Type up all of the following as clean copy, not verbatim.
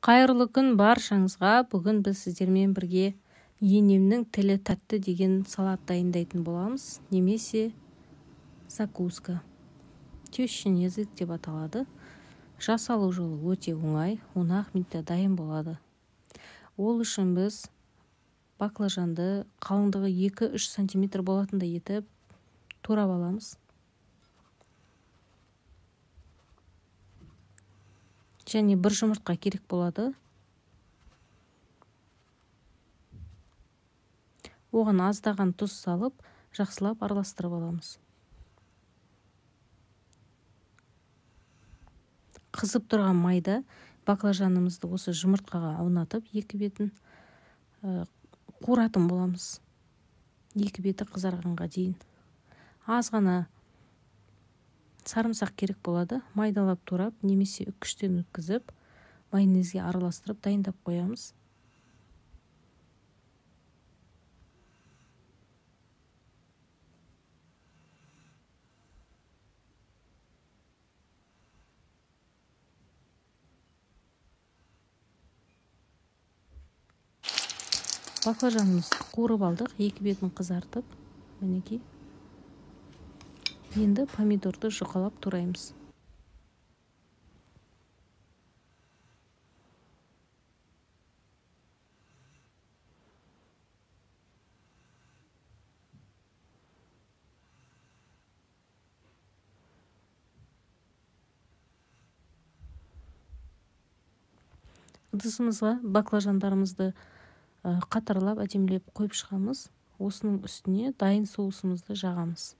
Қайырлы күн баршаңызға. Бүгін біз сіздермен бірге енемнің тілі тәтті деген салат дайындайтын боламыз, немесе закуска. Тещин язык деп аталады. Жасалу жолы өте оңай, 10 минутта дайын болады. Ол үшін біз баклажанды қалыңдығы 2-3 см болатындай етіп турап аламыз. Және бір жұмыртқа керек болады. Оған аздаған тұз салып, жақсылап араластырып аламыз. Қызып тұрған майда баклажанымызды осы жұмыртқаға аунатып, екі бетін қуыратын боламыз. Екі беті қызарғанға дейін. Аз ғана сарымсақ керек болады. Майдалап турап, немесе үккіштен өткізіп, майонезге араластырып дайындап қоямыз. Баклажанымызды қуырып алдық, екі бетін қызартып, мінекей. Енді помидорды жұқалап тураймыз. Ыдысымызға баклажандарымызды қатарлап, әдемілеп қойып шығамыз. Осының үстіне дайын соусымызды жағамыз.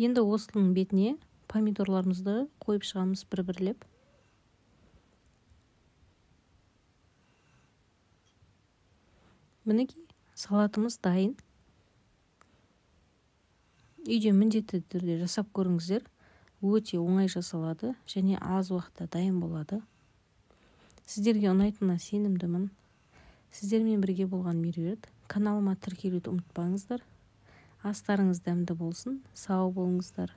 Енді осының бетіне помидорларымызды қойып шығамыз бір-бірлеп. Мінекей, салатымыз дайын. Үйде міндетті түрде жасап көріңіздер. Өте оңай жасалады және аз уақытта дайын болады. Сіздерге ұнайтынына сенімдімін. Сіздермен бірге болған Меруерт. Каналыма тіркелуді ұмытпаңыздар. Астарыңыз дәмді болсын, сау болыңыздар.